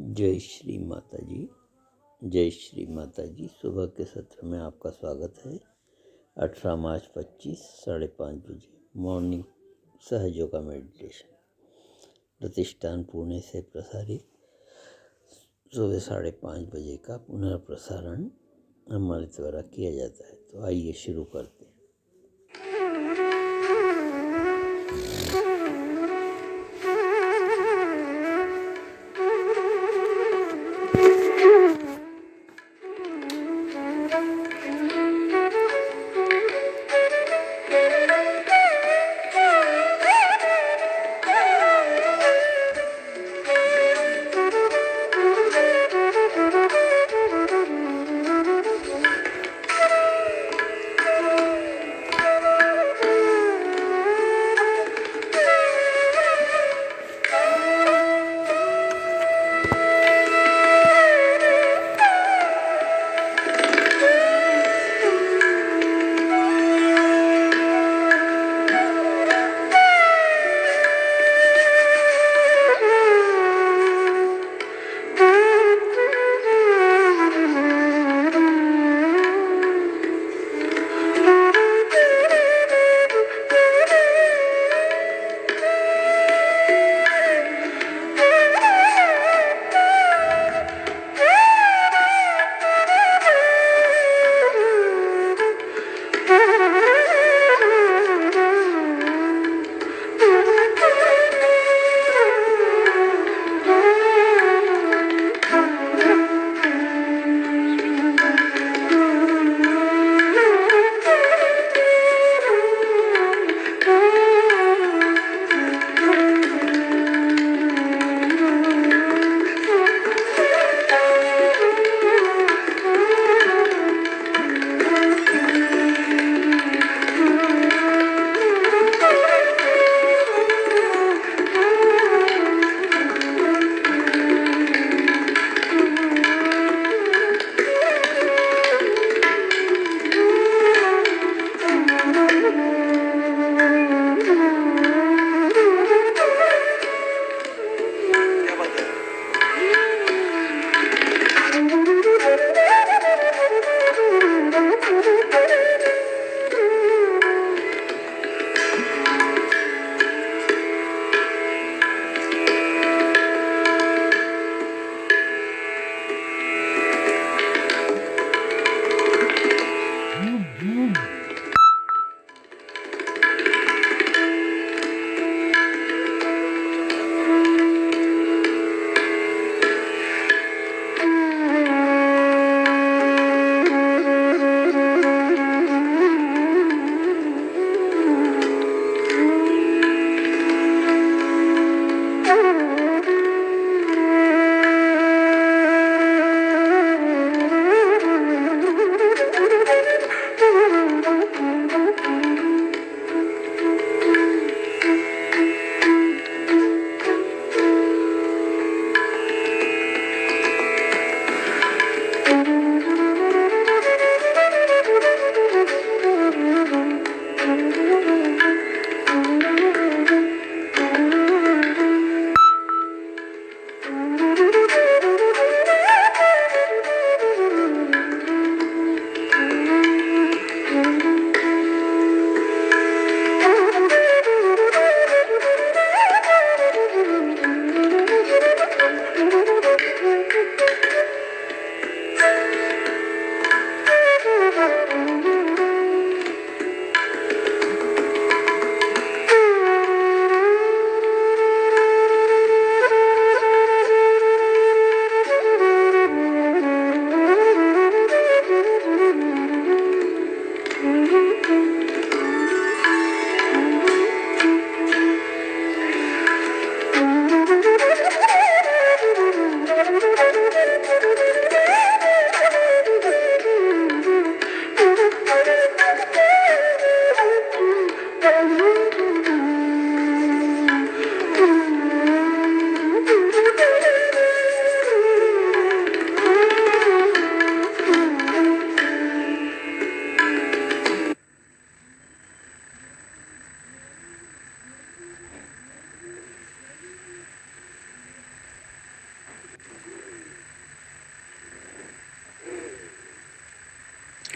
जय श्री माता जी। जय श्री माता जी। सुबह के सत्र में आपका स्वागत है। 18 मार्च 25 5:30 बजे मॉर्निंग सहज योगा मेडिटेशन प्रतिष्ठान पुणे से प्रसारित सुबह 5:30 बजे का पुनर्प्रसारण हमारे द्वारा किया जाता है। तो आइए शुरू करते हैं।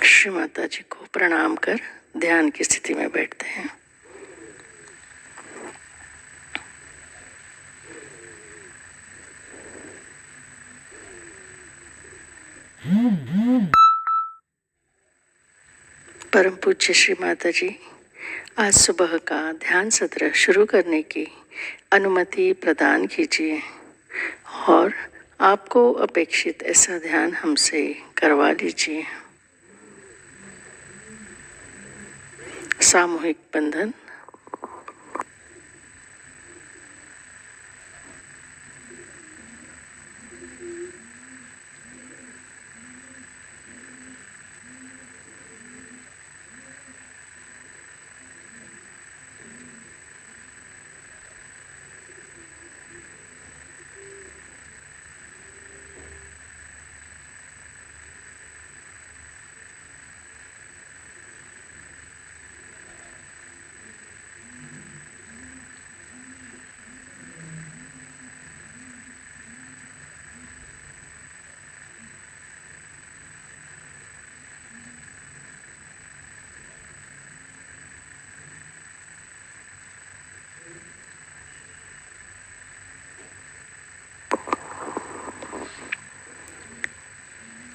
श्री माता जी को प्रणाम कर ध्यान की स्थिति में बैठते हैं। परम पूज्य श्री माता जी, आज सुबह का ध्यान सत्र शुरू करने की अनुमति प्रदान कीजिए और आपको अपेक्षित ऐसा ध्यान हमसे करवा लीजिए। सामूहिक बंधन।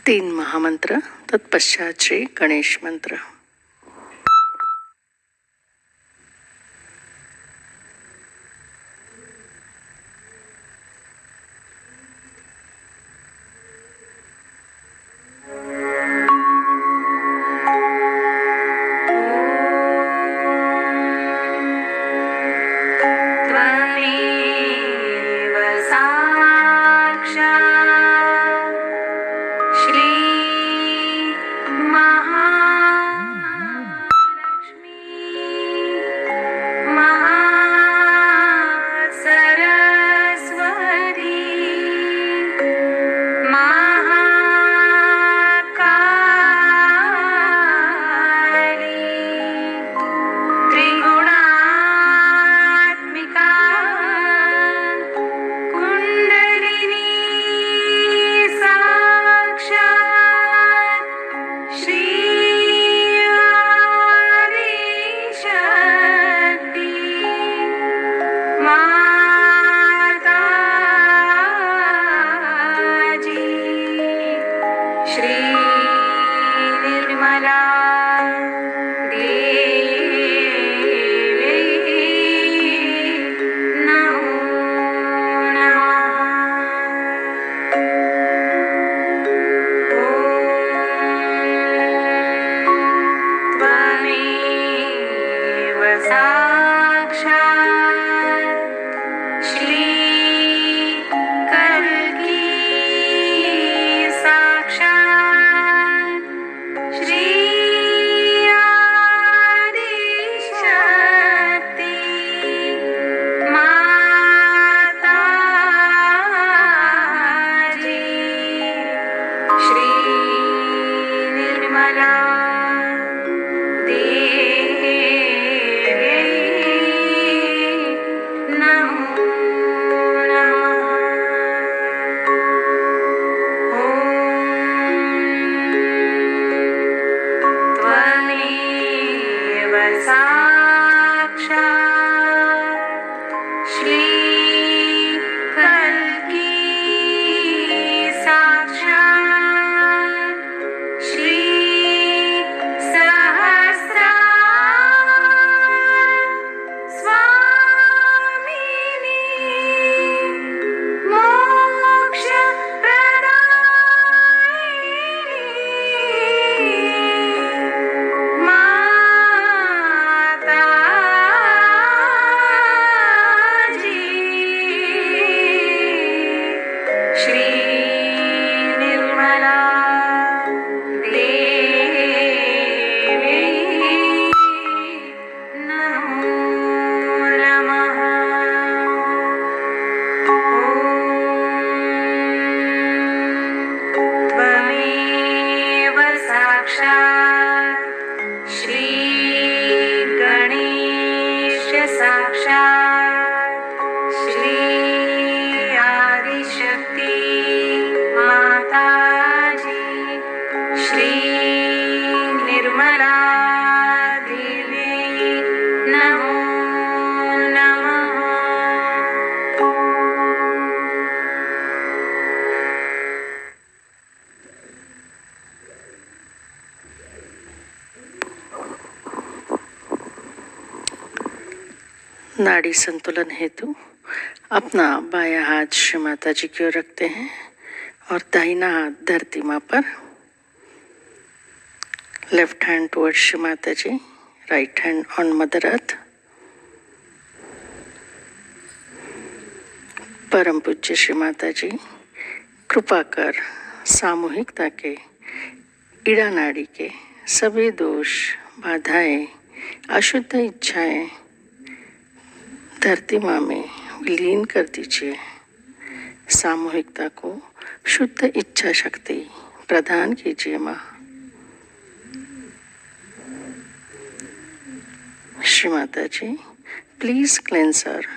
तीन महामंत्र, तत्पश्चात श्री गणेश मंत्र। त्वमेव साक्षात् श्री महागणपते नाड़ी संतुलन हेतु अपना बायां हाथ श्री माता जी की ओर रखते हैं और दाहिना हाथ धरती माँ पर। Left hand towards Shri Mata ji, right hand on mother earth. परम पूज्य श्री माता जी, कृपा कर सामूहिकता के ईड़ा नाड़ी के सभी दोष, बाधाएं, अशुद्ध इच्छाएं धरती माँ में विलीन कर दीजिए। सामूहिकता को शुद्ध इच्छा शक्ति प्रदान कीजिए माँ। Shri Mata ji, please cleanse our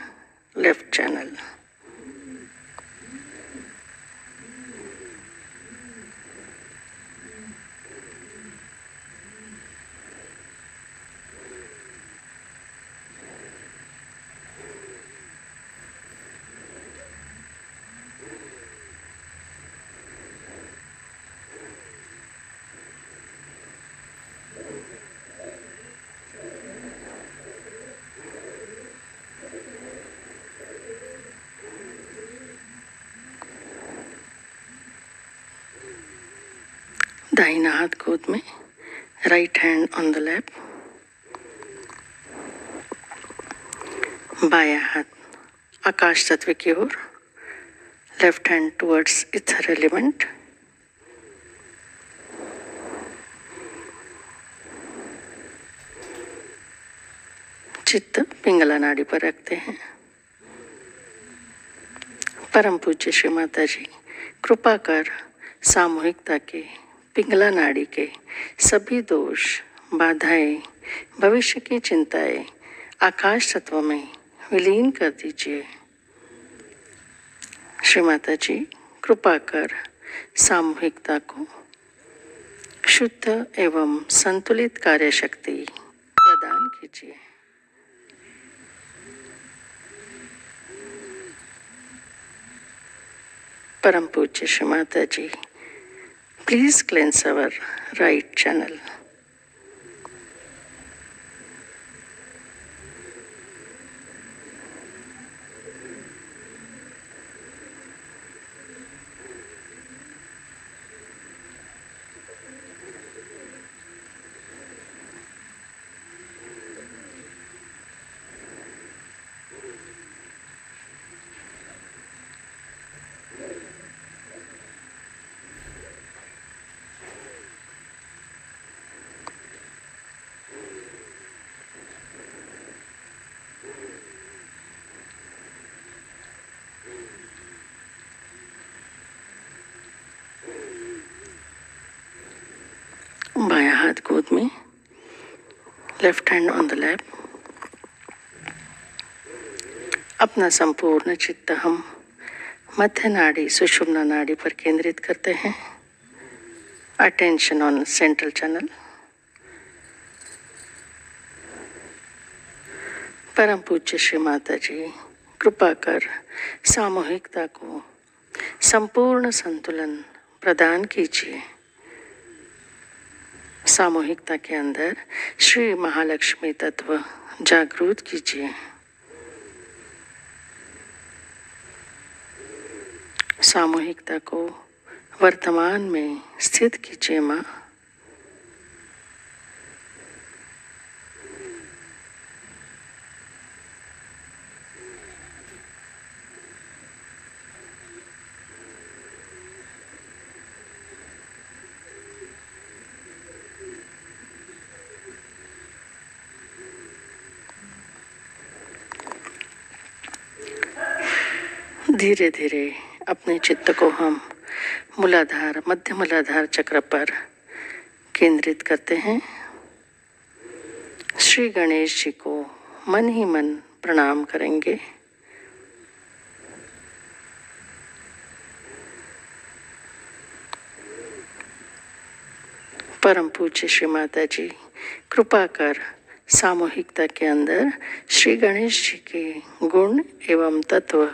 left channel. दाहिना हाथ गोद में, right hand on the lap. बायां हाथ आकाश तत्व की ओर, left hand towards ether element. चित्त पिंगला नाड़ी पर रखते हैं। परम पूज्य श्री माता जी, कृपा कर सामूहिकता के पिंगला नाड़ी के सभी दोष, बाधाएं, भविष्य की चिंताएं आकाश तत्व में विलीन कर दीजिए। श्री माता जी, कृपा कर सामूहिकता को शुद्ध एवं संतुलित कार्य शक्ति प्रदान कीजिए। परम पूज्य Shri Mata ji, please cleanse our right channel. बायां हाथ गोद में, left hand on the lap. अपना संपूर्ण चित्त हम मध्य नाड़ी सुषुम्ना नाड़ी पर केंद्रित करते हैं। Attention on central channel. परम पूज्य श्री माता जी, कृपा कर सामूहिकता को संपूर्ण संतुलन प्रदान कीजिए। सामूहिकता के अंदर श्री महालक्ष्मी तत्व जागृत कीजिए। सामूहिकता को वर्तमान में स्थित कीजिए माँ। धीरे धीरे अपने चित्त को हम मूलाधार, मध्य मूलाधार चक्र पर केंद्रित करते हैं। श्री गणेश जी को मन ही मन प्रणाम करेंगे। परम पूज्य श्री माता जी, कृपा कर सामूहिकता के अंदर श्री गणेश जी के गुण एवं तत्व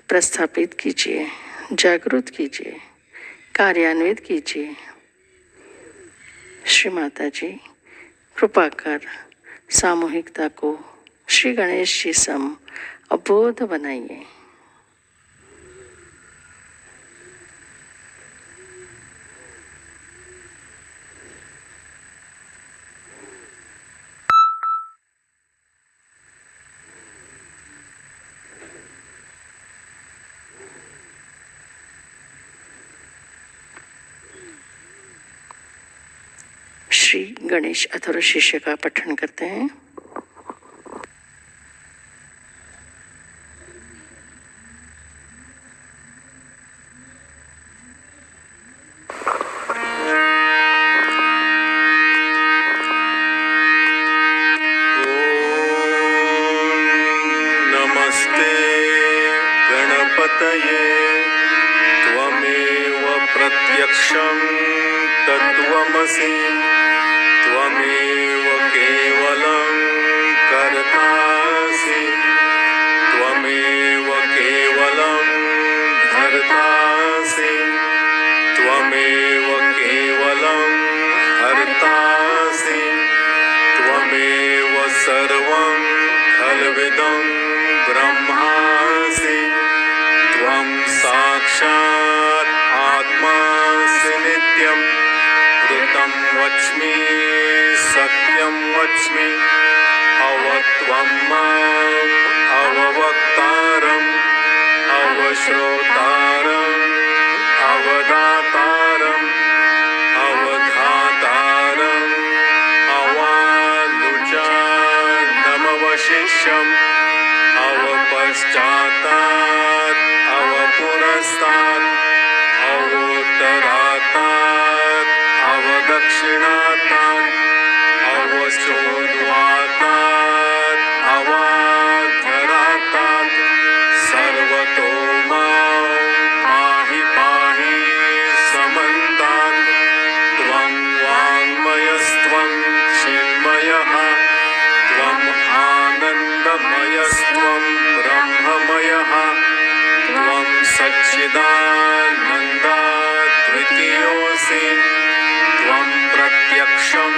प्रस्थापित कीजिए, जागृत कीजिए, कार्यान्वित कीजिए। श्री माता जी, कृपा कर सामूहिकता को श्री गणेश जी सम अबोध बनाइए। श्री गणेश अथर्व शिष्य का पठन करते हैं। नमस्ते गणपतये त्वमेव प्रत्यक्षं तत्त्वमसि त्वमेव केवलं कर्तासि त्वमेव केवलं धर्तासि त्वमेव केवलं हर्तासि त्वमेव सर्वं खल्विदं ब्रह्मासि त्वं साक्षात् आत्मासि नित्यं ऋतं वच्मि सत्यं वच्मि अवत्वं माम् अववक्तारम् अवश्रोतारम् अवदातारम् अवधातारम् अवानुजानमवशिष्यम् अवपश्चातात् अवपुरस्तात् अवोत्तरातात् अवदक्षिणातात् अवचोद्वातात् अवाधरातात् सर्वतो मां पाहि पाहि समन्तात् त्वं वाङ्मयस्त्वं चिन्मयः त्वम् आनन्दमयस्त्वं ब्रह्ममयः त्वं सच्चिदानन्दाद्वितीयोऽसि त्वं प्रत्यक्षं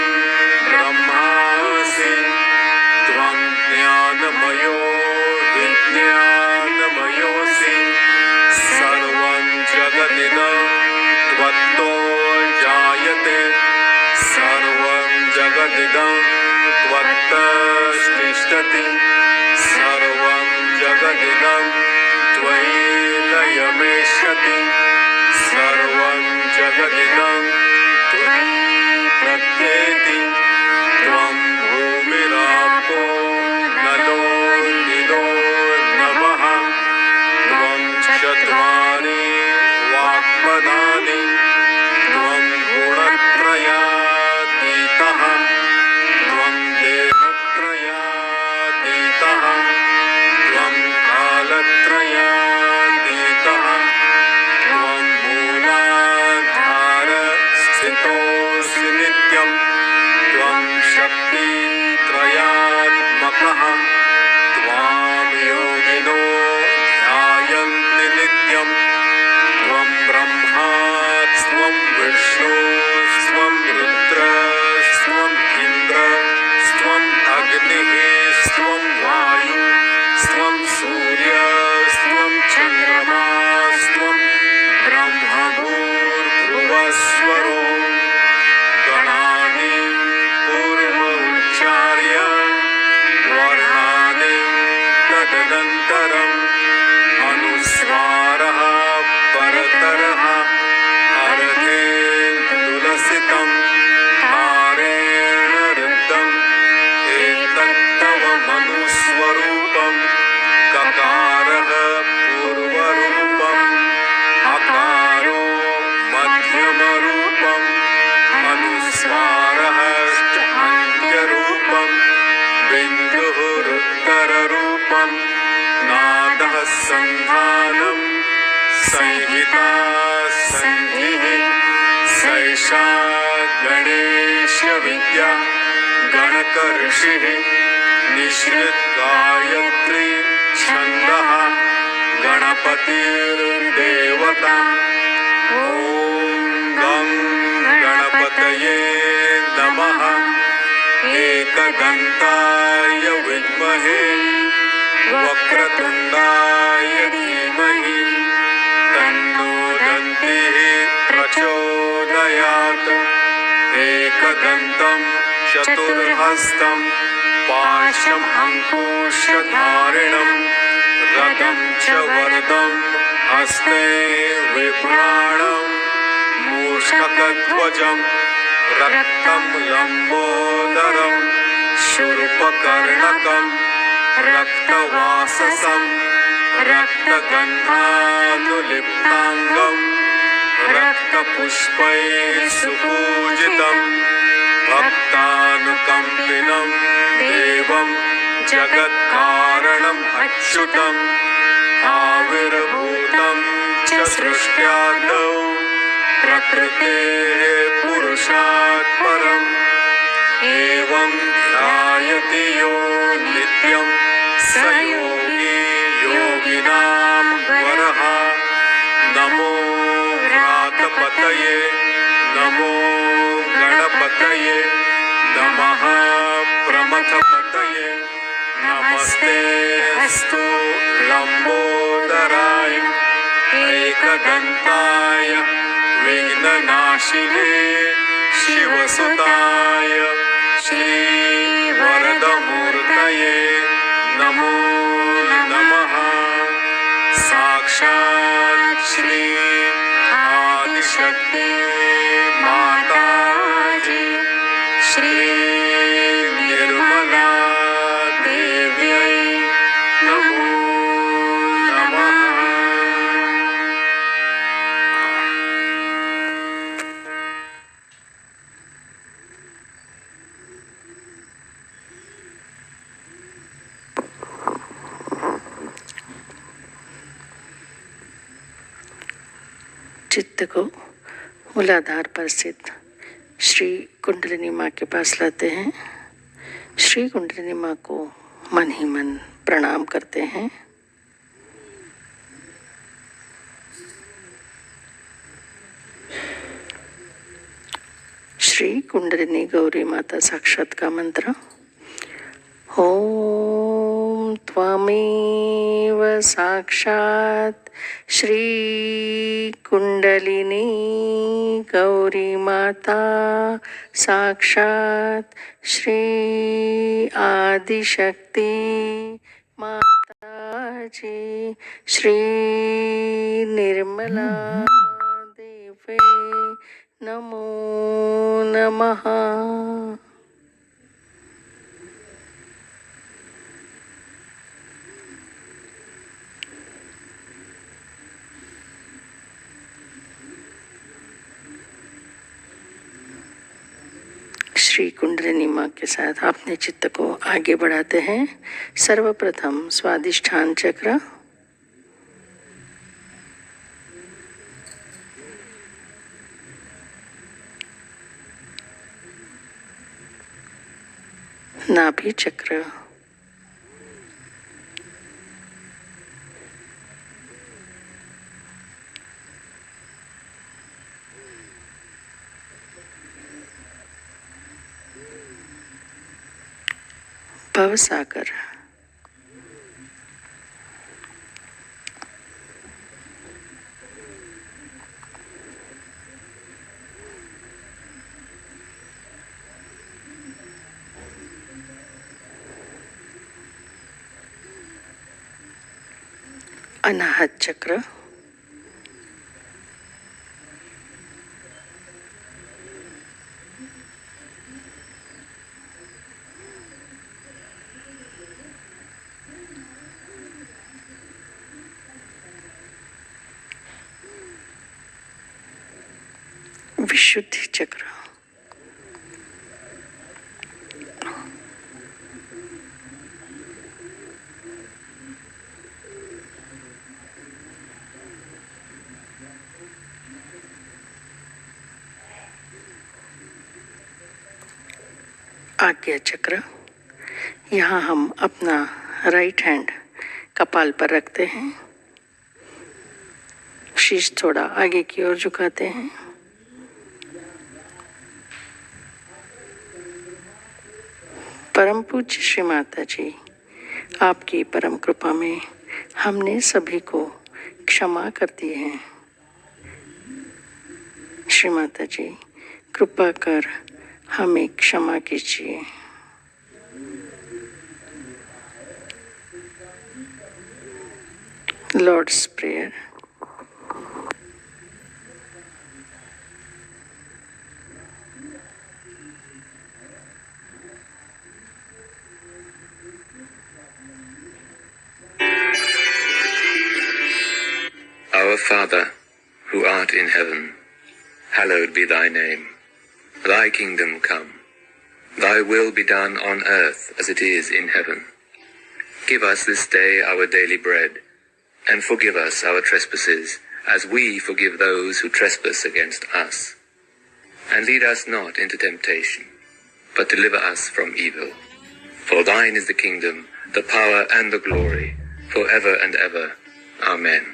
ब्रह्मासि त्वं ज्ञानमयो विज्ञानमयोऽसि सर्वं जगदिदं त्वत्तो जायते सर्वं जगदिदं त्वत्तस्तिष्ठति सर्वं जगदिदं त्वयि लयमेष्यति सर्वं जगदिदं त्वयि प्रत्येति त्वं भूमिरापो नलो निलो नभः त्वं चत्वारि वाक्पदानि त्वं गुणत्रयातीतः त्वं देहत्रयातीतः त्वं कालत्रयातीतः त्वं मूलाधारस्थितोऽसि नित्यं त्वं शक्तित्रयात्मकः त्वां योगिनो ध्यायन्ति नित्यं त्वं ब्रह्मा त्वं विष्णुस्त्वं रुद्रस्त्वम् इन्द्रस्त्वम् अग्निः स्त्वं वायुस्त्वं सूर्यस्त्वं चन्द्रमास्त्वं ब्रह्मभूर्भुवस्वरो गणानि पूर्वोच्चार्य वर्णानि तदनन्तरम् अनुस्वारः परतरः अर्धेन्दुलसितं तारेण रुद्धम् एतत्तव मनुस्वरूपं ककारः पूर्वरूपम् अकारो मध्यमरूपम् अनुस्वारः अन्त्यरूपम् बिन्दुः उत्तररूपम् नादः सन्धानम् संहिता सन्धिः सैषा गणेशविद्या गणकऋषिः निःश्रितगायत्री छन्दः गणपतिर्देवता ॐ गं गणपतये नमः एकदन्ताय विद्महे विद्महे वक्रतुण्डाय धीमहि तन्नो दन्तिः प्रचोदयात् एकदन्तं चतुर्हस्तं पाशम् अङ्कुशधारिणं रथं च वरदं हस्ते विभ्राणं मूषकध्वजं रक्तं लम्बोदरं शूर्पकर्णकं रक्तवाससं रक्तगन्धानुलिप्ताङ्गं रक्तपुष्पैः सुपूजितं भक्तानुकम्पिनं देवं जगत्कारणम् अच्युतम् आविर्भूतं च सृष्ट्यादौ प्रकृतेः पुरुषात् परम् एवं ध्यायति यो नित्यं स योगी योगिनां वरः नमो व्रातपतये नमो गणपतये नमः प्रमथपतये नमस्ते अस्तु लम्बोदराय एकदन्ताय विघ्ननाशिने शिवसुताय श्रीवरदमूर्तये नमो नमः साक्षात् श्री आदिशक्ति माताजी श्री निर्मला देव्यै नमो नमः। चित्त को मूलाधार पर स्थित श्री कुंडलिनी माँ के पास लाते हैं। श्री कुंडलिनी माँ को मन ही मन प्रणाम करते हैं। श्री कुंडलिनी गौरी माता साक्षात का मंत्र ओम त्वमेव साक्षात् श्री कुंडलिनी गौरी माता साक्षात् श्री आदिशक्ति माता जी श्री निर्मला देवे नमो नमः। श्री कुंडलिनी माँ के साथ अपने चित्त को आगे बढ़ाते हैं। सर्वप्रथम स्वादिष्ठान चक्र, नाभि चक्र, भवसागर, अनाहत चक्र, विशुद्धि चक्र, आज्ञा चक्र। यहाँ हम अपना राइट हैंड कपाल पर रखते हैं, शीश थोड़ा आगे की ओर झुकाते हैं। परम पूज्य श्री माता जी आपकी परम कृपा में हमने सभी को क्षमा कर दिए हैं। श्री माता जी, कृपा कर हमें क्षमा कीजिए। Lord's prayer. Our Father, who art in heaven, hallowed be thy name. Thy kingdom come. Thy will be done on earth as it is in heaven. Give us this day our daily bread, and forgive us our trespasses, as we forgive those who trespass against us. And lead us not into temptation, but deliver us from evil. For thine is the kingdom, the power, and the glory, forever and ever. Amen.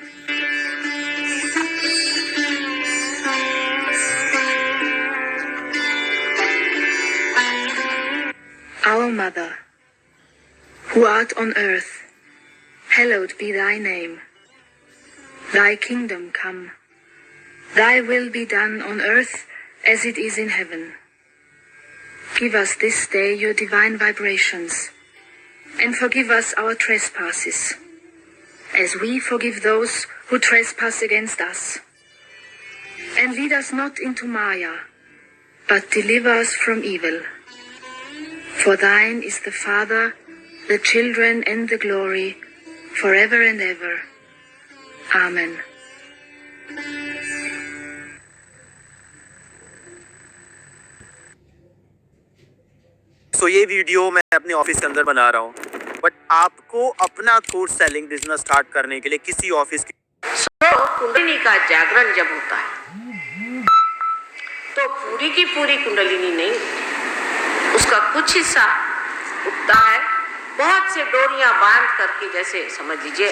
Our Mother, who art on earth, hallowed be thy name. Thy kingdom come. Thy will be done on earth as it is in heaven. Give us this day your divine vibrations, and forgive us our trespasses, as we forgive those who trespass against us. And lead us not into Maya, but deliver us from evil. For thine is the Father, the children, and the glory, forever and ever. Amen. सो ये video मैं अपने office के अंदर बना रहा हूँ, but आपको अपना कोर्स सेलिंग बिजनेस स्टार्ट करने के लिए किसी ऑफिस की कुंडलिनी का जागरण जब होता है तो पूरी की पूरी कुंडलिनी नहीं, उसका कुछ हिस्सा उठता है। बहुत से डोरियां बांध करके, जैसे समझ लीजिए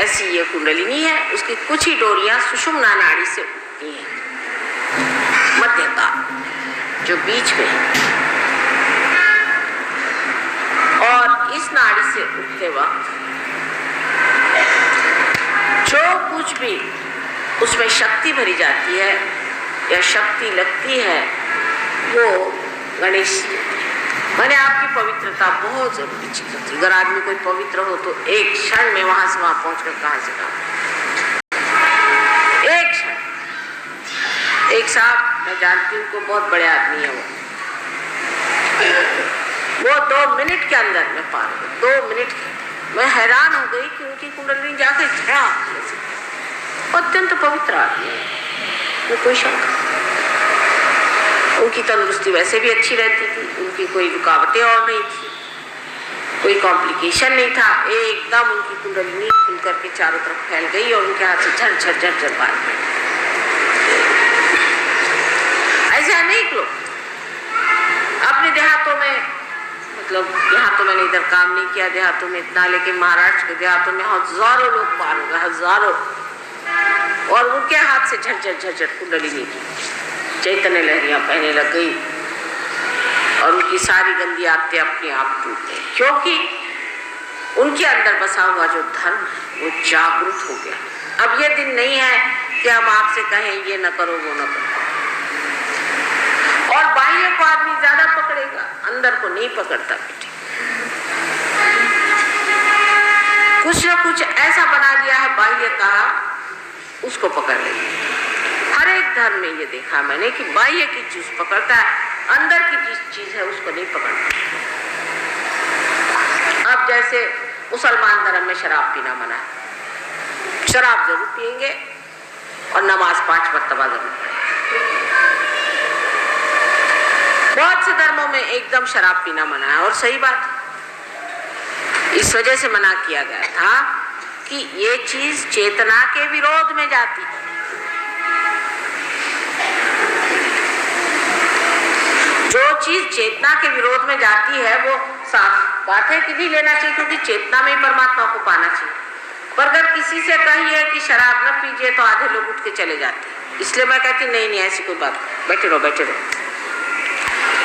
ऐसी ये कुंडलिनी है, उसकी कुछ ही डोरियां सुषुम्ना नाड़ी से उठती हैं, मध्य का जो बीच में है। और इस नाड़ी से उठते वक्त जो कुछ भी उसमें शक्ति भरी जाती है या शक्ति लगती है वो गणेश। मैंने आपकी पवित्रता बहुत जरूरी चीज होती है। अगर आदमी कोई पवित्र हो तो एक क्षण में वहां से वहां पहुंचकर कहां से कहां, एक क्षण। एक साहब मैं जानती हूँ, को बहुत बड़े आदमी है वो 2 मिनट के अंदर में पार हो, 2 मिनट के। मैं हैरान हो गई कि उनकी कुंडली जाकर झड़ा, अत्यंत पवित्र आदमी है, वो कोई शंका। उनकी तंदुरुस्ती वैसे भी अच्छी रहती थी, उनकी कोई रुकावटें और नहीं थी, कोई कॉम्प्लिकेशन नहीं था। एकदम उनकी कुंडलिनी खुल करके चारों तरफ फैल गई और उनके हाथ से झर झर झर झर बाहर गई। ऐसे अनेक लोग अपने देहातों में, मतलब यहाँ तो मैंने इधर काम नहीं किया देहातों में इतना, लेकिन महाराष्ट्र के देहातों में हजारों लोग पार हो गए, हजारों। और उनके हाथ से झरझर झरझर कुंडलिनी की चैतन्य लहरियां बहने लग गई और उनकी सारी गंदी आदतें अपने आप टूट गई, क्योंकि उनके अंदर बसा हुआ जो धर्म है वो जागरूक हो गया। अब ये दिन नहीं है कि हम आपसे कहें ये न करो वो न करो, और बाह्य को आदमी ज्यादा पकड़ेगा, अंदर को नहीं पकड़ता बेटे। कुछ न कुछ ऐसा बना दिया है बाह्य का, उसको पकड़ लेंगे। हर एक धर्म में ये देखा मैंने कि बाह्य की चीज पकड़ता है, अंदर की चीज है उसको नहीं पकड़ता। अब जैसे मुसलमान धर्म में शराब पीना मना है, शराब जरूर पिएंगे और नमाज 5 मर्तबा जरूर पढ़ेंगे। बहुत से धर्मों में एकदम शराब पीना मना है, और सही बात, इस वजह से मना किया गया था कि ये चीज चेतना के विरोध में जाती है। जो चीज चेतना के विरोध में जाती है वो साफ बात है कि नहीं लेना चाहिए, क्योंकि चेतना में ही परमात्मा को पाना चाहिए। पर अगर किसी से कहिए कि शराब न पीजिए तो आधे लोग उठ के चले जाते हैं। इसलिए मैं कहती नहीं ऐसी कोई बात, बैठे रहो।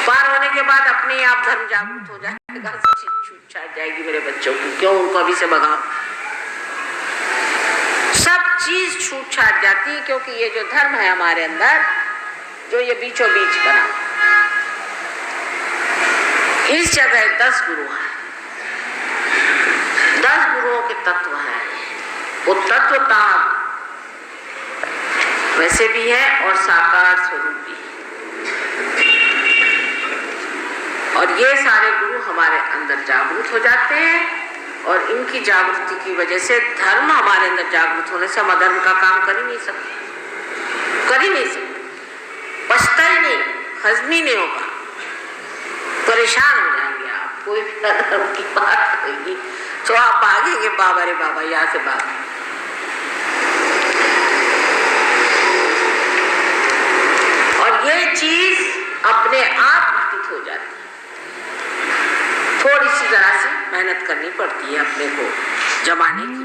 पार होने के बाद अपने आप धर्म जागृत हो जाए। घर से छूट छाट जाएगी मेरे बच्चों की, क्यों उनको अभी से भगाओ। सब चीज छूट छाट जाती है, क्योंकि ये जो धर्म है हमारे अंदर, जो ये बीचों बीच बना, इस जगह 10 गुरु हैं, 10 गुरुओं के तत्व हैं। वो तत्वता वैसे भी है और साकार स्वरूप भी है। और ये सारे गुरु हमारे अंदर जागृत हो जाते हैं, और इनकी जागृति की वजह से धर्म हमारे अंदर जागृत होने से हम अधर्म का काम कर ही नहीं सकते, कर ही नहीं सकते, पछता ही नहीं, हजम ही नहीं होगा, परेशान हो जाएंगे आप। कोई भी अधर्म की बात होगी तो आप भागेंगे, बाबा रे बाबा, यहाँ से भाग। और ये चीज अपने आप घटित हो जाती है। थोड़ी सी जरा सी मेहनत करनी पड़ती है अपने को जमाने की,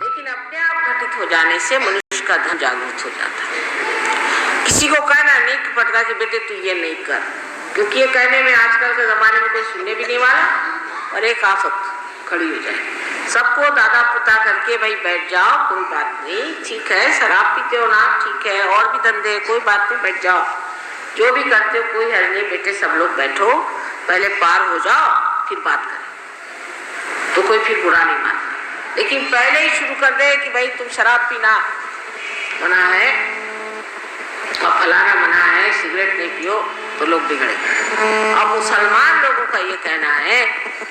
लेकिन अपने आप घटित हो जाने से मनुष्य का धर्म जागृत हो जाता है। किसी को कहना नहीं पड़ता कि बेटे तू ये नहीं कर, क्योंकि ये कहने में आजकल के जमाने में कोई सुनने भी नहीं वाला, और एक आफत खड़ी हो जाए। सबको दादा पुता करके भाई बैठ जाओ, कोई बात नहीं, ठीक है, शराब पीते हो ना, ठीक है, और भी धंधे, कोई बात नहीं, बैठ जाओ, जो भी करते हो कोई हर्ज नहीं, बेटे सब लोग बैठो, पहले पार हो जाओ फिर बात करें, तो कोई फिर बुरा नहीं मानता। लेकिन पहले ही शुरू कर दे कि भाई तुम शराब पीना मना है और फलाना मना है, सिगरेट नहीं पियो, तो लोग बिगड़े। अब मुसलमान लोगों का ये कहना है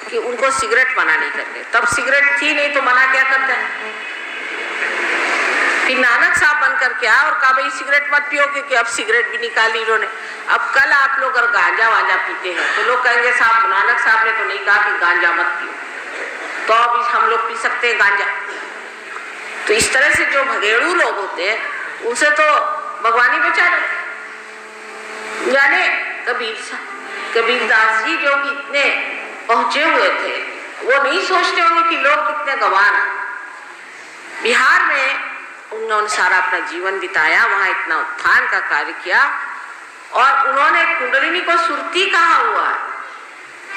कि उनको सिगरेट मना नहीं करते, तब सिगरेट थी नहीं तो मना क्या करते हैं। फिर नानक साहब बन करके आया और कहा भाई सिगरेट मत पियो, क्योंकि अब सिगरेट भी निकाली इन्होंने। अब कल आप लोग अगर गांजा वांजा पीते हैं तो लोग कहेंगे साहब नानक साहब ने तो नहीं कहा कि गांजा मत पियो, तो अब हम लोग पी सकते हैं गांजा। तो इस तरह से जो भगेड़ू लोग होते हैं उनसे तो भगवान ही बचा रहे। यानी कबीरदास जी जो कि इतने पहुंचे हुए थे, वो नहीं सोचते होंगे कि लोग कितने गंवार हैं। बिहार में उन्होंने सारा अपना जीवन बिताया, वहां इतना उत्थान का कार्य किया, और उन्होंने कुंडलिनी को सुरती कहा हुआ है,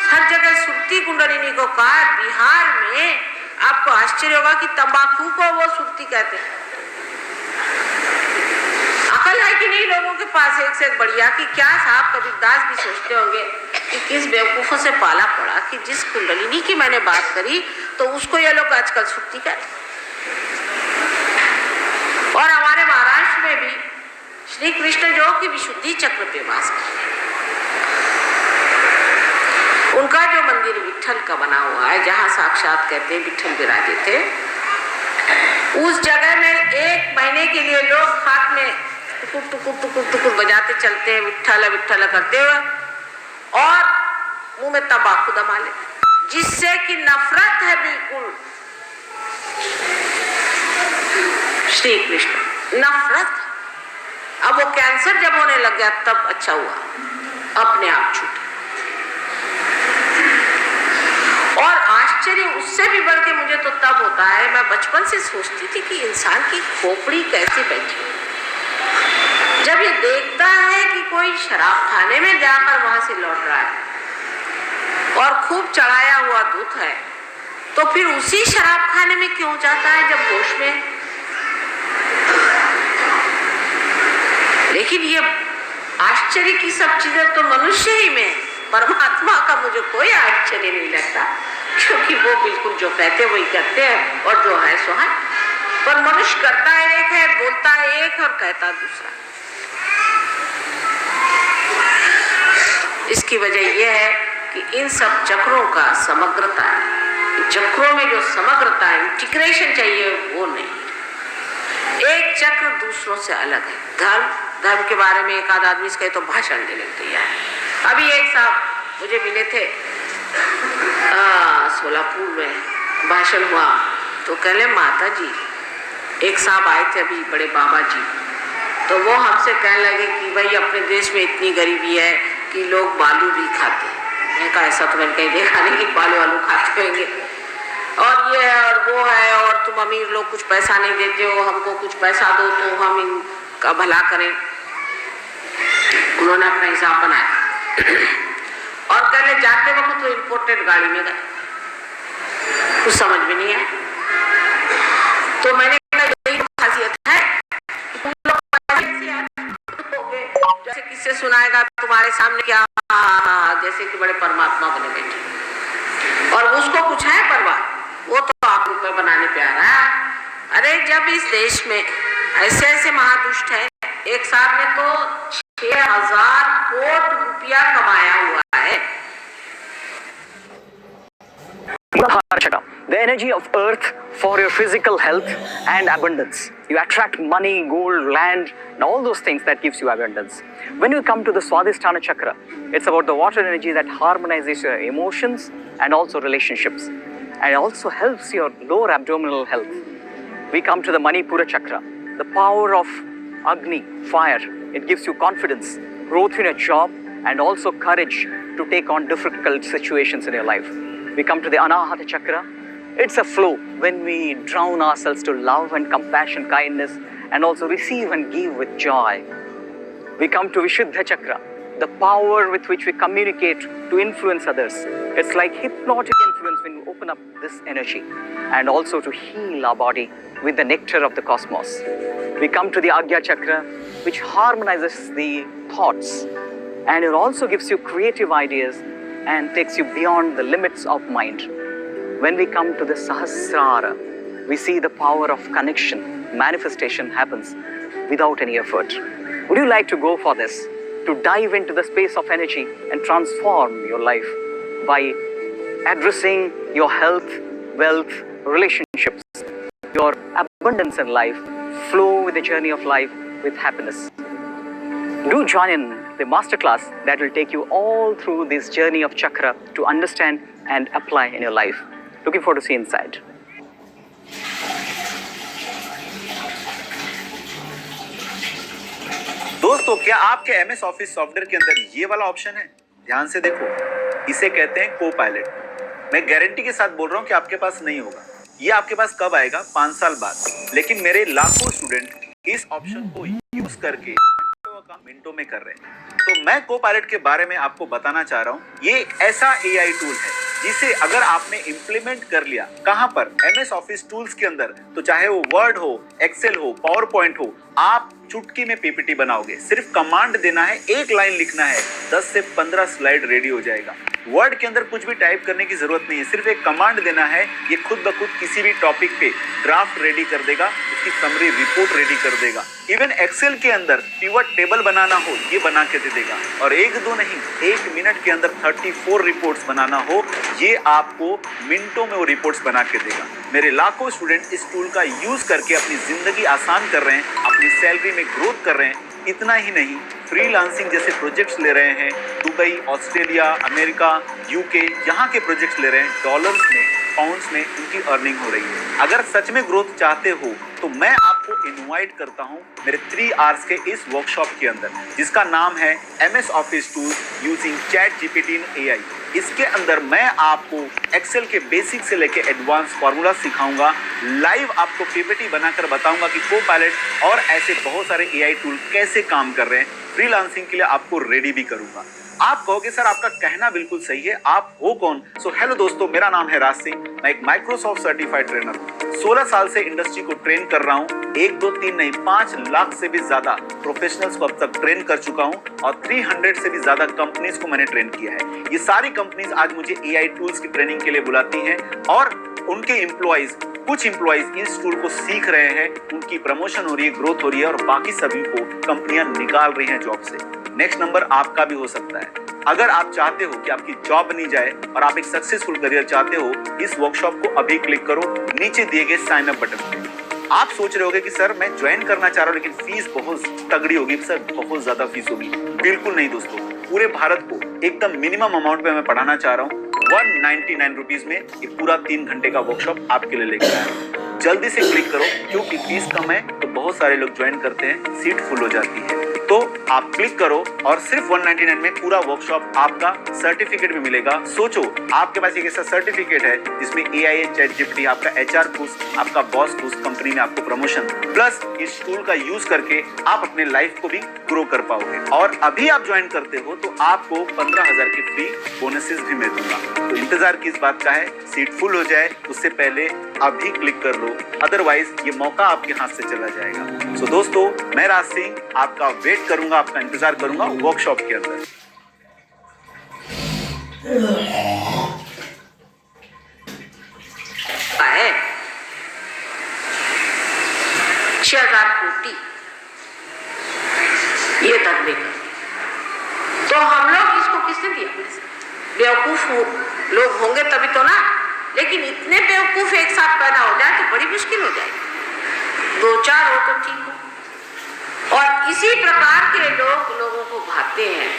हर जगह सुरती कुंडलिनी को कहा। बिहार में आपको आश्चर्य होगा कि तंबाकू को वो सुरती कहते हैं। अकल है कि नहीं लोगों के पास एक से एक बढ़िया, कि क्या साहब कबीरदास भी सोचते होंगे कि किस बेवकूफों से पाला पड़ा कि जिस कुंडलिनी की मैंने बात करी तो उसको ये लोग आजकल सुरती कहते। और हमारे महाराष्ट्र में भी श्री कृष्ण जो कि विशुद्धि चक्र पे वास करते, उनका जो मंदिर विट्ठल का बना हुआ है, जहाँ साक्षात कहते हैं विट्ठल विराजे थे, उस जगह में 1 महीने के लिए लोग हाथ में टुकुर टुकुर टुकुर टुकुर बजाते चलते हैं, विट्ठल विट्ठल करते हुए, और मुंह में तंबाकू दबा लेते, जिससे कि नफरत है बिल्कुल श्री कृष्ण, नफरत। अब वो कैंसर जब होने लग गया तब अच्छा हुआ, अपने आप छूटे। और आश्चर्य उससे भी बढ़ के मुझे तो तब होता है, मैं बचपन से सोचती थी कि इंसान की खोपड़ी कैसे बैठी, जब ये देखता है कि कोई शराब खाने में जाकर वहां से लौट रहा है और खूब चढ़ाया हुआ दूध है, तो फिर उसी शराब खाने में क्यों जाता है जब होश में। लेकिन ये आश्चर्य की सब चीजें तो मनुष्य ही में, परमात्मा का मुझे कोई आश्चर्य नहीं लगता, क्योंकि वो बिल्कुल जो कहते वही करते हैं, और जो है सो है। पर मनुष्य करता एक है, बोलता एक और कहता दूसरा। इसकी वजह यह है कि इन सब चक्रों का समग्रता है, चक्रों में जो समग्रता है, इंटीग्रेशन चाहिए, वो नहीं। एक चक्र दूसरों से अलग है। धर्म के बारे में एक आध आदमी से कहे तो भाषण देने तैयार है। अभी एक साहब मुझे मिले थे सोलापुर में, भाषण हुआ तो कहले माता जी, एक साहब आए थे अभी, बड़े बाबा जी, तो वो हमसे कहने लगे कि भाई अपने देश में इतनी गरीबी है कि लोग बालू भी खाते हैं। मैं कहा ऐसा तो मैंने कहीं देखा नहीं कि बालू वालू खाते होंगे, और ये है और वो है, और तुम अमीर लोग कुछ पैसा नहीं देते हो, हमको कुछ पैसा दो तो हम इनका भला करें। उन्होंने अपना हिसाब बनाया और कहने जाते वक्त वो इंपोर्टेड गाड़ी में गए, कुछ समझ में नहीं आया। तो मैंने कहा यही खासियत है, तुम लोग जैसे किससे सुनाएगा तुम्हारे सामने क्या, जैसे कि बड़े परमात्मा बने बैठे, और उसको कुछ है परवाह, वो तो आप रुपए बनाने पे आ रहा है। अरे जब इस देश में ऐसे ऐसे महादुष्ट है, एक साहब ने तो 6000 करोड़ रुपया कमाया हुआ है। The energy of earth for your physical health and abundance. You attract money, gold, land, and all those things that gives you abundance. When you come to the Swadhisthana chakra, it's about the water energy that harmonizes your emotions and also relationships, and also helps your lower abdominal health. We come to the Manipura chakra, the power of Agni, fire. It gives you confidence, growth in your job, and also courage to take on difficult situations in your life. We come to the Anahata chakra. It's a flow when we drown ourselves to love and compassion, kindness, and also receive and give with joy. We come to Vishuddha chakra, the power with which we communicate to influence others. It's like hypnotic influence when we open up this energy, and also to heal our body with the nectar of the cosmos. We come to the Agya chakra, which harmonizes the thoughts, and it also gives you creative ideas and takes you beyond the limits of mind. When we come to the Sahasrara, we see the power of connection. Manifestation happens without any effort. Would you like to go for this? To dive into the space of energy and transform your life by addressing your health, wealth, relationships, your abundance in life, flow with the journey of life with happiness. Do join in the masterclass that will take you all through this journey of chakra to understand and apply in your life. Looking forward to see inside. दोस्तों, क्या आपके MS office software के अंदर ये वाला option है? ध्यान से देखो, इसे कहते हैं को पायलट। मैं गारंटी के साथ बोल रहा हूँ कि आपके पास नहीं होगा। ये आपके पास कब आएगा? 5 साल बाद। लेकिन मेरे लाखों स्टूडेंट इस ऑप्शन को यूज करके मिनटों में कर रहे हैं। तो मैं को पायलट के बारे में आपको बताना चाह रहा हूँ। ये ऐसा एआई टूल है जिसे अगर आपने इम्प्लीमेंट कर लिया, कहां पर? एमएस ऑफिस टूल्स के अंदर, तो चाहे वो वर्ड हो, एक्सेल हो, पावर पॉइंट हो, आप चुटकी में पीपीटी बनाओगे। सिर्फ कमांड देना है, एक लाइन लिखना है, 10 से 15 स्लाइड रेडी हो जाएगा। वर्ड के अंदर कुछ भी टाइप करने की जरूरत नहीं है, सिर्फ एक कमांड देना है, ये खुद ब खुद किसी भी टॉपिक पे ड्राफ्ट रेडी कर देगा, उसकी समरी रिपोर्ट रेडी कर देगा। इवन एक्सेल के अंदर पिवट टेबल बनाना हो, ये बना के दे देगा। और एक दो नहीं, 1 मिनट के अंदर 34 रिपोर्ट्स बनाना हो, ये आपको मिनटों में वो रिपोर्ट्स बना के देगा। मेरे लाखों स्टूडेंट इस टूल का यूज करके अपनी जिंदगी आसान कर रहे हैं, अपनी सैलरी में ग्रोथ कर रहे हैं। इतना ही नहीं, फ्रीलांसिंग जैसे प्रोजेक्ट्स ले रहे हैं, दुबई, ऑस्ट्रेलिया, अमेरिका, यूके, यहाँ के प्रोजेक्ट्स ले रहे हैं, डॉलर्स में, पाउंड्स में उनकी अर्निंग हो रही है। अगर सच में ग्रोथ चाहते हो तो मैं आपको इनवाइट करता हूँ मेरे 3 आवर्स के इस वर्कशॉप के अंदर, जिसका नाम है MS office tools using chat GPT in AI. इसके अंदर मैं आपको एक्सेल के बेसिक से लेके एडवांस फार्मूला सिखाऊंगा, लाइव आपको पीपीटी बनाकर बताऊंगा कि को पायलट और ऐसे बहुत सारे एआई टूल कैसे काम कर रहे हैं। फ्रीलांसिंग के लिए आपको रेडी भी करूंगा। आप कहोगे सर आपका कहना बिल्कुल सही है, आप हो कौन? सो हेलो दोस्तों, मेरा नाम है राज सिंह, मैं एक माइक्रोसॉफ्ट सर्टिफाइड ट्रेनर हूँ। 16 साल से इंडस्ट्री को ट्रेन कर रहा हूँ। 1, 2, 3 नहीं, 5 लाख से भी ज्यादा प्रोफेशनल्स को अब तक ट्रेन कर चुका हूँ और 300 से भी ज्यादा कंपनीज को मैंने ट्रेन किया है। ये सारी कंपनीज आज मुझे एआई टूल्स की ट्रेनिंग के लिए बुलाती हैं और उनके एम्प्लॉइज, कुछ एम्प्लॉइज इस टूल को सीख रहे हैं, उनकी प्रमोशन हो रही है, ग्रोथ हो रही है और बाकी सभी को कंपनियां निकाल रही हैं जॉब से। नेक्स्ट नंबर आपका भी हो सकता है। अगर आप चाहते हो कि आपकी जॉब नहीं जाए और आप एक सक्सेसफुल करियर चाहते हो, इस वर्कशॉप को अभी क्लिक करो नीचे दिए गए साइन अप बटन पे। आप सोच रहे होगे कि सर मैं ज्वाइन करना चाह रहा हूँ लेकिन फीस बहुत तगड़ी होगी, सर बहुत ज्यादा फीस होगी। बिल्कुल नहीं दोस्तों, पूरे भारत को एकदम मिनिमम अमाउंट पे मैं पढ़ाना चाह रहा हूँ। 199 रुपीज में ये पूरा 3 घंटे का वर्कशॉप आपके लिए लेकर आया हूँ। जल्दी से क्लिक करो क्योंकि फीस कम है तो बहुत सारे लोग ज्वाइन करते हैं, सीट फुल हो जाती है। तो आप क्लिक करो और सिर्फ 199 में पूरा वर्कशॉप, आपका सर्टिफिकेट भी मिलेगा। सोचो आपके पास एक ऐसा सर्टिफिकेट है जिसमें AI, ChatGPT, आपका HR बूस्ट, आपका बॉस बूस्ट, कंपनी में आपको प्रमोशन, प्लस इस टूल का यूज करके आप अपने लाइफ को भी ग्रो कर पाओगे। और अभी आप ज्वाइन करते हो तो आपको 15,000 के फ्री बोनसेस भी मिल दूंगा। तो इंतजार किस बात का है, सीट फुल हो जाए उससे पहले अभी क्लिक कर लो, अदरवाइज ये मौका आपके हाथ से चला जाएगा। सो दोस्तों, मैं राज सिंह आपका वेट करूंगा, आपका इंतजार करूंगा वर्कशॉप के अंदर। है 6,000 कोटि ये धन देकर, तो हम लोग इसको किसने दिया? बेवकूफ लोग होंगे तभी तो ना, लेकिन इतने बेवकूफ एक साथ पैदा हो जाए तो बड़ी मुश्किल हो जाएगी। 2-4 हो तो ठीक हो। और इसी प्रकार के लोग लोगों को भाते हैं।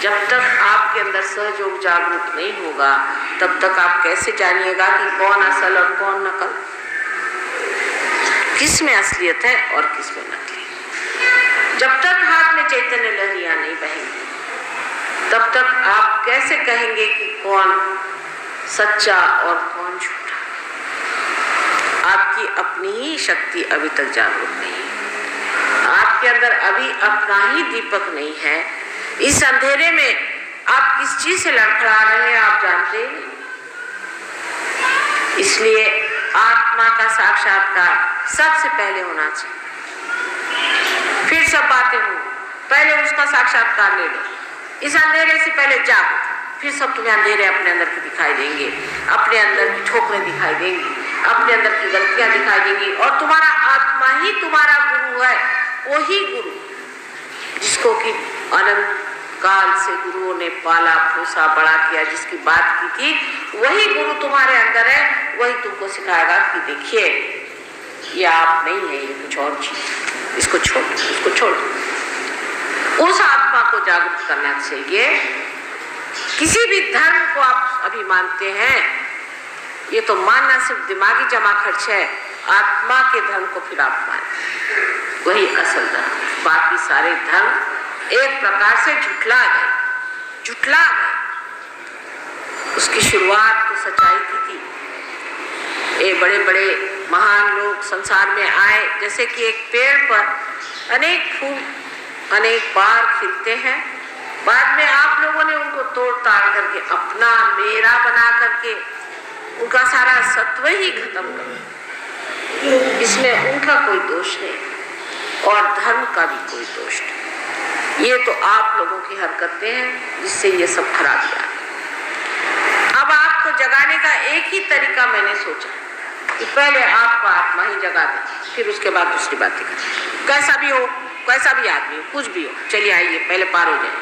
जब तक आपके अंदर सहयोग जागरूक नहीं होगा तब तक आप कैसे जानिएगा कि कौन असल और कौन नकल, किस में असलियत है और किस में नकली। जब तक हाथ में चैतन्य लहरियां नहीं बहेंगी तब तक आप कैसे कहेंगे कि कौन सच्चा और कौन झूठा? आपकी अपनी ही शक्ति अभी तक जागरूक नहीं है, आपके अंदर अभी अपना ही दीपक नहीं है। इस अंधेरे में आप किस चीज से लड़खड़ा रहे हैं आप जानते ही नहीं। इसलिए आत्मा का साक्षात्कार सबसे पहले होना चाहिए, फिर सब बातें हों। पहले उसका साक्षात्कार ले लो, इस अंधेरे से पहले जागो, फिर सब तुम्हें अंधेरे अपने अंदर की दिखाई देंगे, अपने अंदर की ठोकरें दिखाई देंगी, अपने अंदर की गलतियां दिखाई देंगी। और तुम्हारा आत्मा ही तुम्हारा गुरु है, वही गुरु जिसको कि अनंत काल से गुरुओं ने पाला पोसा बड़ा किया, जिसकी बात की थी, वही गुरु तुम्हारे अंदर है। वही तुमको सिखाएगा कि देखिए ये आप नहीं है, ये कुछ और चीज, इसको छोड़, इसको छोड़। उस आत्मा को जागरूक करना चाहिए। किसी भी धर्म को आप अभी मानते हैं, ये तो मानना सिर्फ दिमागी जमा खर्च है। आत्मा के धर्म को फिर आप माने, वही असल धर्म। बाकी सारे धर्म एक प्रकार से झुठला गए। उसकी शुरुआत तो सच्चाई की थी। ये बड़े बड़े महान लोग संसार में आए, जैसे कि एक पेड़ पर अनेक फूल अनेक बार खिलते हैं, बाद में आप लोगों ने उनको तोड़ ताड़ करके अपना मेरा बना करके उनका सारा सत्व ही खत्म कर दिया। इसमें उनका कोई दोष नहीं और धर्म का भी कोई दोष नहीं। ये तो आप लोगों की हरकतें हैं जिससे ये सब खराब गया। अब आपको जगाने का एक ही तरीका मैंने सोचा कि पहले आपको आत्मा ही जगा दे, फिर उसके बाद दूसरी बातें करें। कैसा भी हो, कैसा भी आदमी हो, कुछ भी हो, चलिए आइए पहले पार हो जाए,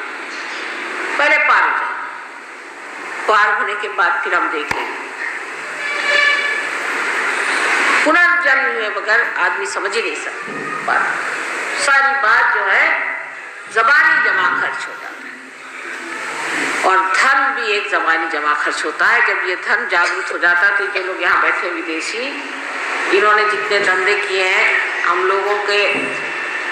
पहले पार हो जाए। पार होने के बाद फिर हम देख लेंगे। पुनर्जन्म हुए बगैर आदमी समझ ही नहीं सकता। सारी बात जो है जबानी जमा खर्च हो जाता है, और धन भी एक जबानी जमा खर्च होता है। जब ये धन जागरूक हो जाता है तो ये लोग यहाँ बैठे विदेशी, इन्होंने जितने धंधे किए हैं हम लोगों के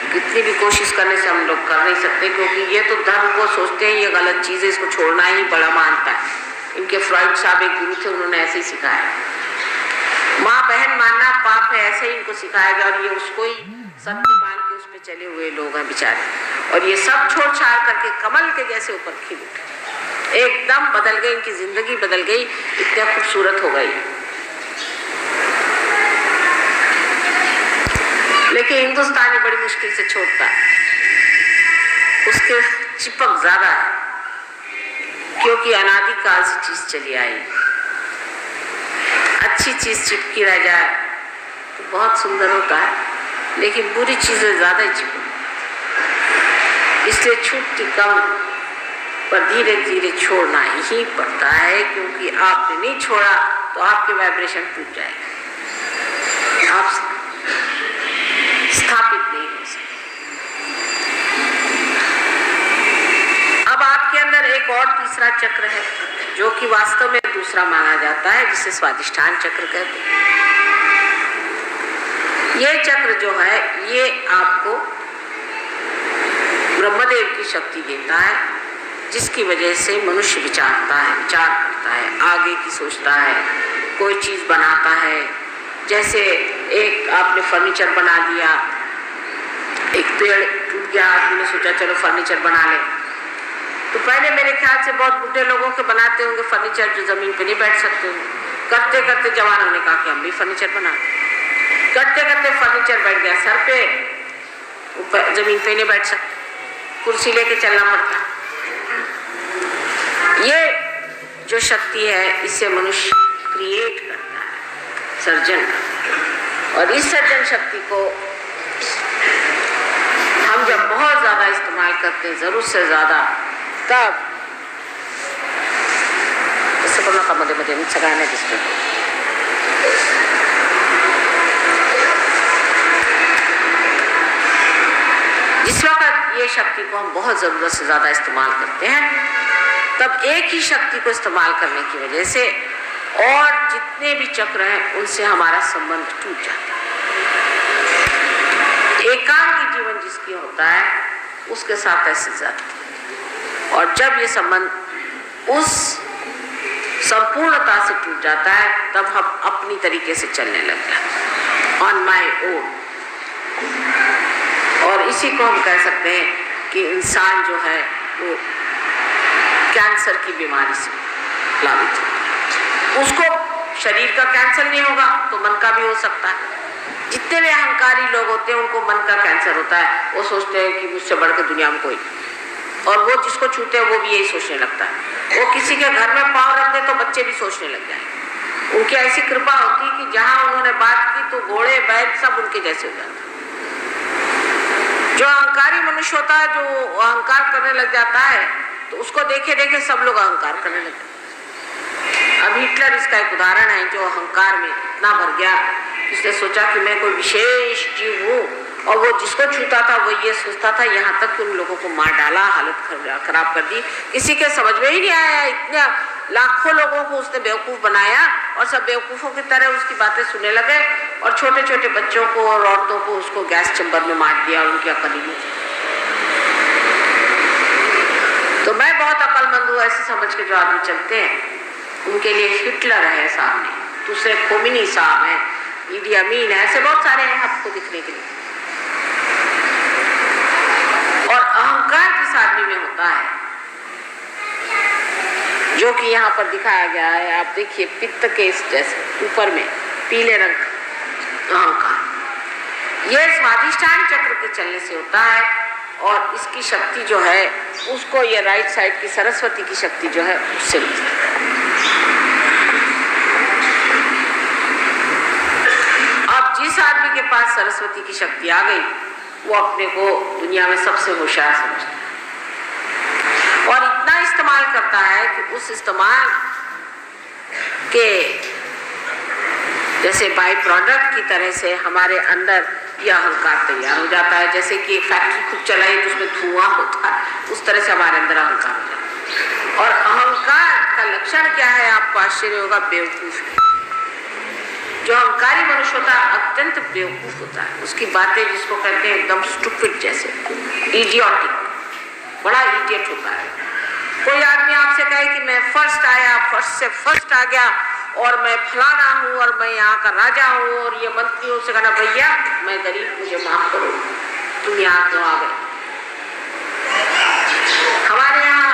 कितनी भी कोशिश करने से हम लोग कर नहीं सकते, क्योंकि ये तो धर्म को सोचते हैं ये गलत चीज़ है, इसको छोड़ना ही बड़ा मानता है। इनके फ्रॉइड साहब एक गुरु थे, उन्होंने ऐसे ही सिखाया, माँ बहन मानना पाप है, ऐसे ही इनको सिखाया गया। और ये उसको ही सत्य मान के उस पर चले हुए लोग हैं बेचारे, और ये सब छोड़ छाड़ करके कमल के जैसे ऊपर खिल उठे, एकदम बदल गई, इनकी जिंदगी बदल गई, इतने खूबसूरत हो गई। लेकिन हिंदुस्तानी बड़ी मुश्किल से छोड़ता है, उसके चिपक ज्यादा है, क्योंकि अनादिकाल से चीज चली आई। अच्छी चीज चिपकी रह जाए तो बहुत सुंदर होता है, लेकिन बुरी चीजें ज्यादा ही चिपक, इसलिए छूटती कम पर धीरे धीरे छोड़ना ही पड़ता है, क्योंकि आपने नहीं छोड़ा तो आपके वाइब्रेशन टूट जाएगा, आप स्थापित नहीं हो सकते। अब आपके अंदर एक और तीसरा चक्र है जो कि वास्तव में दूसरा माना जाता है, जिसे स्वादिष्ठान चक्र कहते हैं। ये चक्र जो है ये आपको ब्रह्मदेव की शक्ति देता है, जिसकी वजह से मनुष्य विचारता है, विचार करता है, आगे की सोचता है, कोई चीज़ बनाता है। जैसे एक आपने फर्नीचर बना दिया, एक पेड़ टूट गया, आदमी ने सोचा चलो फर्नीचर बना ले, तो पहले मेरे ख्याल से बहुत बुढ़े लोगों के बनाते होंगे फर्नीचर जो ज़मीन पे नहीं बैठ सकते होंगे। करते करते जवानों ने कहा कि हम भी फर्नीचर बना दें। करते करते फर्नीचर बैठ गया सर पे, ऊपर ज़मीन पे नहीं बैठ सकते, कुर्सी लेके चलना पड़ता। ये जो शक्ति है इससे मनुष्य क्रिएट करता है, सर्जन करता है। और इस सर्जन शक्ति को हम जब बहुत ज़्यादा इस्तेमाल करते हैं, ज़रूरत से ज़्यादा, तब इससे को ना मध्य मध्य सगाने जिसमें जिस वक्त ये शक्ति को हम बहुत ज़रूरत से ज़्यादा इस्तेमाल करते हैं, तब एक ही शक्ति को इस्तेमाल करने की वजह से और जितने भी चक्र हैं उनसे हमारा संबंध टूट जाता है। एकांगी जीवन जिसकी होता है उसके साथ ऐसे जाती है, और जब ये संबंध उस संपूर्णता से टूट जाता है तब हम अपनी तरीके से चलने लग जाते हैं, ऑन माई ओन। और इसी को हम कह सकते हैं कि इंसान जो है वो कैंसर की बीमारी से लाभित है। उसको शरीर का कैंसर नहीं होगा तो मन का भी हो सकता है। जितने भी अहंकारी लोग होते हैं उनको मन का कैंसर होता है, वो सोचते हैं कि मुझसे बढ़ के दुनिया में कोई, और वो जिसको छूते हैं वो भी यही सोचने लगता है। वो किसी के घर में पाँव रख दे तो बच्चे भी सोचने लग जाए। उनकी ऐसी कृपा होती है कि जहाँ उन्होंने बात की तो घोड़े बैल सब उनके जैसे हो जाते हैं। जो अहंकारी मनुष्य होता है, जो अहंकार करने लग जाता है, तो उसको देखे देखे सब लोग अहंकार करने लग जाते हैं। अब हिटलर इसका एक उदाहरण है, जो अहंकार में इतना भर गया, उसने सोचा कि मैं कोई विशेष जीव हूँ, और वो जिसको छूता था वो ये सोचता था, यहाँ तक कि उन लोगों को मार डाला, हालत खराब कर दी। किसी के समझ में ही नहीं आया, इतने लाखों लोगों को उसने बेवकूफ़ बनाया, और सब बेवकूफ़ों की तरह उसकी बातें सुनने लगे, और छोटे छोटे बच्चों को और औरतों को उसको गैस चैम्बर में मार दिया, और उनकी अकल ही नहीं थी। तो मैं बहुत अकलमंद हूँ ऐसे समझ के जो आदमी चलते हैं, उनके लिए हिटलर है सामने, दूसरे खोमिनी साहब हैं, ईडी अमीन है, ऐसे बहुत सारे हैं आपको दिखने के लिए। और अहंकार जिस आदमी में होता है, जो कि यहाँ पर दिखाया गया है, आप देखिए पित्त के जैसे ऊपर में पीले रंग अहंकार, यह स्वाधिष्ठान चक्र के चलने से होता है, और इसकी शक्ति जो है उसको ये राइट साइड की सरस्वती की शक्ति जो है उससे मिलती है। अब जिस आदमी के पास सरस्वती की शक्ति आ गई, वो अपने को दुनिया में सबसे होशियार समझता है, और इतना इस्तेमाल करता है कि उस इस्तेमाल के जैसे बाई प्रोडक्ट की तरह से हमारे अंदर यह अहंकार तैयार हो जाता है। जैसे कि एक फैक्ट्री खूब चलाई तो उसमें धुआं होता है, उस तरह से हमारे अंदर अहंकार हो जाता है। और अहंकार का लक्षण क्या है, आपको आश्चर्य होगा, बेवकूफ़। जो अहंकारी मनुष्य होता है अत्यंत बेवकूफ़ होता है, उसकी बातें जिसको कहते हैं एकदम स्टूपिड जैसे, इडियोटिक, बड़ा इडियट होता है। कोई आदमी आपसे कहे कि मैं फर्स्ट आया, फर्स्ट से फर्स्ट आ गया, और मैं फलाना हूँ, और मैं यहाँ का राजा हूँ, और ये मंत्रियों से कहना भैया मैं गरीब, मुझे माफ करो, तुम यहाँ क्यों आ गए। हमारे यहाँ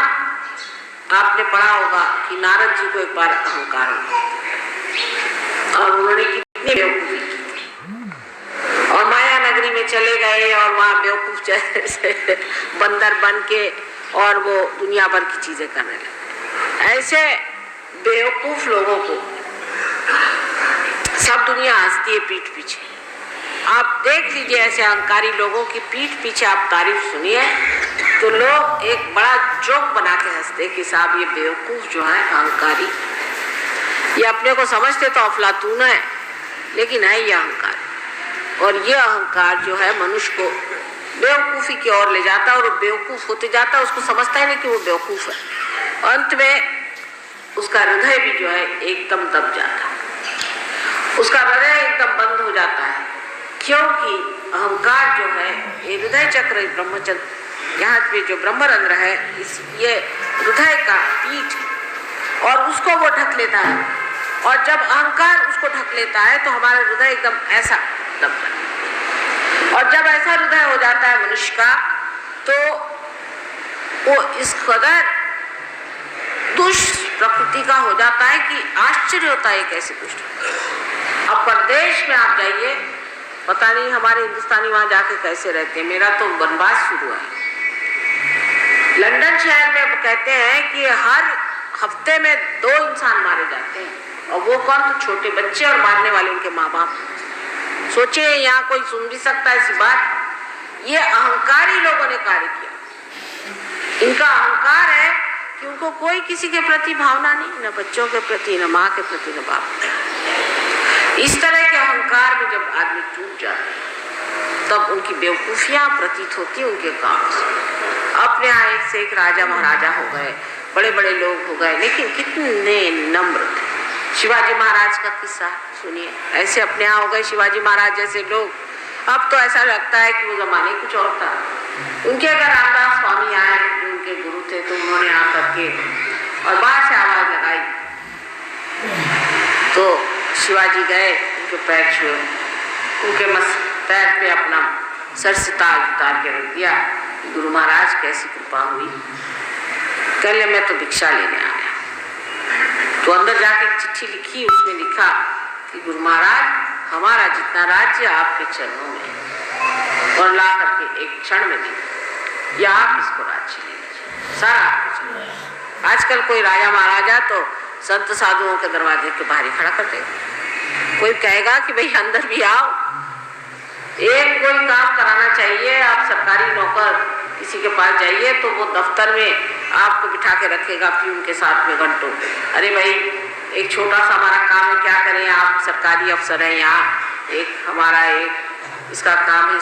आपने पढ़ा होगा कि नारद जी को एक बार अहंकार हुआ, और उन्होंने कितनी बेवकूफ़ी की, और माया नगरी में चले गए, और वहाँ बेवकूफ़ जैसे बंदर बन के और वो दुनिया भर की चीज़ें करने लगे। ऐसे बेवकूफ़ लोगों को सब दुनिया हंसती है पीठ पीछे। आप देख लीजिए ऐसे अहंकारी लोगों की पीठ पीछे आप तारीफ सुनिए, तो लोग एक बड़ा जोक बना के हंसते कि साहब ये बेवकूफ़ जो है अहंकारी, ये अपने को समझते तो अफलातून है, लेकिन है ये अहंकार। और ये अहंकार जो है मनुष्य को बेवकूफ़ी की ओर ले जाता है, और वो बेवकूफ़ होते जाता है, उसको समझता ही नहीं कि वो बेवकूफ़ है। अंत में उसका हृदय भी जो है एकदम दब जाता है, उसका हृदय एकदम बंद हो जाता है, क्योंकि अहंकार जो है ये हृदय चक्र ब्रह्मचर्य यहाँ पे जो ब्रह्मरंध्र है ये हृदय का पीठ, और उसको वो ढक लेता है। और जब अहंकार उसको ढक लेता है तो हमारा हृदय एकदम ऐसा दबता है। और जब ऐसा हृदय हो जाता है मनुष्य का तो वो इस कदर दुष्ट प्रकृति का हो जाता है कि आश्चर्य होता है कैसे दुष्ट। अब परदेश में आप जाइए, पता नहीं हमारे हिंदुस्तानी वहां जाके कैसे रहते हैं। मेरा तो वनवास शुरू है। लंदन शहर में कहते हैं कि हर हफ्ते में 2 इंसान मारे जाते हैं, और वो कौन? तो छोटे बच्चे और मारने वाले उनके माँ बाप। सोचे यहाँ कोई सुन भी सकता है ऐसी बात? ये अहंकारी लोगों ने कार्य किया। इनका अहंकार है कि उनको कोई किसी के प्रति भावना नहीं, न बच्चों के प्रति, न माँ के प्रति, न बाप के। इस तरह के अहंकार में जब आदमी टूट जाता है तब उनकी बेवकूफियां प्रतीत होती है उनके काम से। अपने यहाँ एक से एक राजा महाराजा हो गए, बड़े बड़े लोग हो गए, लेकिन कितने नम्र थे। शिवाजी महाराज का किस्सा सुनिए, ऐसे अपने यहाँ हो गए शिवाजी महाराज जैसे लोग। अब तो ऐसा लगता है कि वो जमाने कुछ और था। उनके अगर रामदास स्वामी आए, जो उनके गुरु थे, तो उन्होंने आकर के और बाहर से आवाज लगाई तो शिवाजी गए, उनके पैर छुए, उनके पैर पे अपना सर से ताज उतार के रख दिया। गुरु महाराज कैसी कृपा हुई। कहले मैं तो भिक्षा लेने आया। तो अंदर जाके एक चिट्ठी लिखी, उसमें लिखा कि गुरु महाराज हमारा जितना राज्य आपके चरणों में है, और ला करके एक क्षण में दे, या आप इसको राज्य ले लीजिए, सारा आपके चरणों में। आजकल कोई राजा महाराजा तो संत साधुओं के दरवाजे के बाहर ही खड़ा कर देगा। कोई कहेगा कि भाई अंदर भी आओ। एक कोई काम कराना चाहिए, आप सरकारी नौकर किसी के पास जाइए तो वो दफ्तर में आपको बिठा के रखेगा प्यून के साथ में घंटों। अरे भाई एक छोटा सा हमारा काम है, क्या करें, आप सरकारी अफसर हैं यहाँ, एक हमारा एक इसका काम है